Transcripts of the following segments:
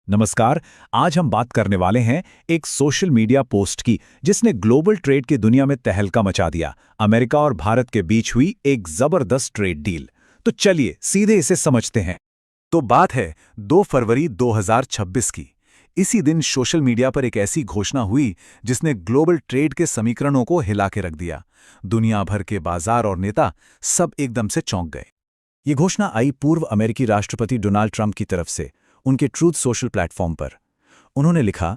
नमस्कार। आज हम बात करने वाले हैं एक सोशल मीडिया पोस्ट की जिसने ग्लोबल ट्रेड की दुनिया में तहलका मचा दिया। अमेरिका और भारत के बीच हुई एक जबरदस्त ट्रेड डील। तो चलिए सीधे इसे समझते हैं। तो बात है 2 फरवरी 2026 की। इसी दिन सोशल मीडिया पर एक ऐसी घोषणा हुई जिसने ग्लोबल ट्रेड के समीकरणों को हिला के रख दिया। दुनिया भर के बाजार और नेता सब एकदम से चौंक गए। ये घोषणा आई पूर्व अमेरिकी राष्ट्रपति डोनाल्ड ट्रंप की तरफ से उनके ट्रूथ सोशल प्लेटफॉर्म पर। उन्होंने लिखा,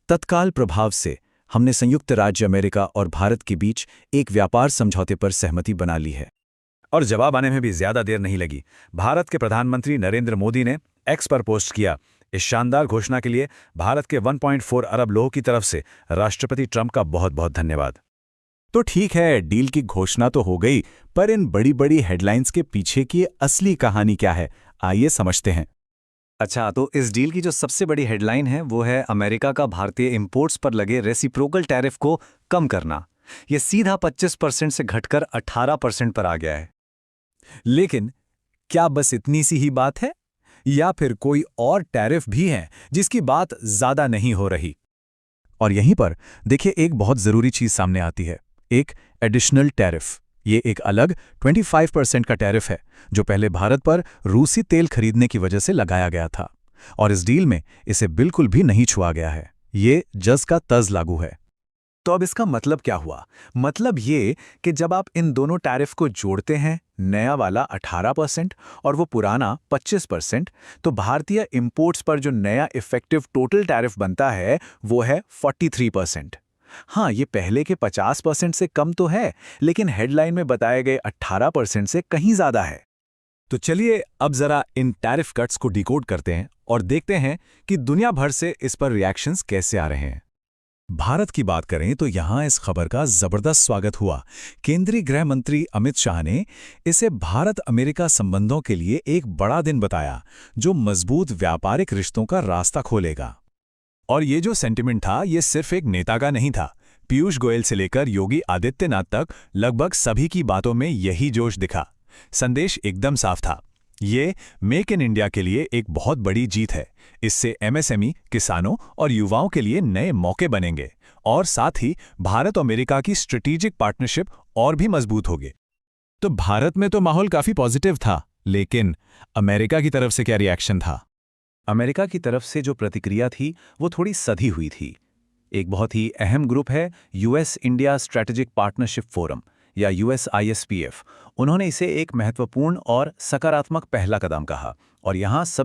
तत्काल प्रभाव से हमने संयुक्त राज्य अमेरिका और भारत के बीच एक व्यापार समझौते पर सहमति बना ली है। और जवाब आने में भी ज्यादा देर नहीं लगी। भारत के प्रधानमंत्री नरेंद्र मोदी ने एक्स पर पोस्ट किया, इस शानदार घोषणा के लिए भारत के 1.4 अरब लोगों की तरफ से राष्ट्रपति ट्रंप का बहुत बहुत धन्यवाद। तो ठीक है, डील की घोषणा तो हो गई, पर इन बड़ी बड़ी हेडलाइंस के पीछे की असली कहानी क्या है, आइए समझते हैं। अच्छा, तो इस डील की जो सबसे बड़ी हेडलाइन है वो है अमेरिका का भारतीय इंपोर्ट्स पर लगे रेसिप्रोकल टैरिफ को कम करना। ये सीधा 25% से घटकर 18% पर आ गया है। लेकिन क्या बस इतनी सी ही बात है, या फिर कोई और टैरिफ भी है जिसकी बात ज्यादा नहीं हो रही? और यहीं पर देखिए, एक बहुत जरूरी चीज सामने आती है, एक एडिशनल टैरिफ। ये एक अलग 25% का टैरिफ है जो पहले भारत पर रूसी तेल खरीदने की वजह से लगाया गया था, और इस डील में इसे बिल्कुल भी नहीं छुआ गया है। ये जज का तज लागू है। तो अब इसका मतलब क्या हुआ? मतलब ये कि जब आप इन दोनों टैरिफ को जोड़ते हैं, नया वाला 18% और वो पुराना 25%, तो भारतीय इंपोर्ट्स पर जो नया इफेक्टिव टोटल टैरिफ बनता है वो है 43%। हाँ, ये पहले के 50% से कम तो है, लेकिन हेडलाइन में बताए गए 18% से कहीं ज्यादा है। तो चलिए अब जरा इन टैरिफ कट्स को डिकोड करते हैं और देखते हैं कि दुनिया भर से इस पर रिएक्शंस कैसे आ रहे हैं। भारत की बात करें तो यहां इस खबर का जबरदस्त स्वागत हुआ। केंद्रीय गृह मंत्री अमित शाह ने इसे भारत अमेरिका संबंधों के लिए एक बड़ा दिन बताया, जो मजबूत व्यापारिक रिश्तों का रास्ता खोलेगा। और ये जो सेंटिमेंट था, ये सिर्फ एक नेता का नहीं था। पीयूष गोयल से लेकर योगी आदित्यनाथ तक लगभग सभी की बातों में यही जोश दिखा। संदेश एकदम साफ था, ये मेक इन इंडिया के लिए एक बहुत बड़ी जीत है। इससे एमएसएमई, किसानों और युवाओं के लिए नए मौके बनेंगे, और साथ ही भारत और अमेरिका की स्ट्रेटेजिक पार्टनरशिप और भी मजबूत होगी। तो भारत में तो माहौल काफी पॉजिटिव था, लेकिन अमेरिका की तरफ से क्या रिएक्शन था? अमेरिका की तरफ से जो प्रतिक्रिया थी वो थोड़ी सधी हुई थी। एक बहुत ही अहम ग्रुप है US India strategic partnership forum या USISPF। उन्होंने इसे एक महत्वपूर्ण और सकारात्मक पहला कदम कहा, और यहाँ सब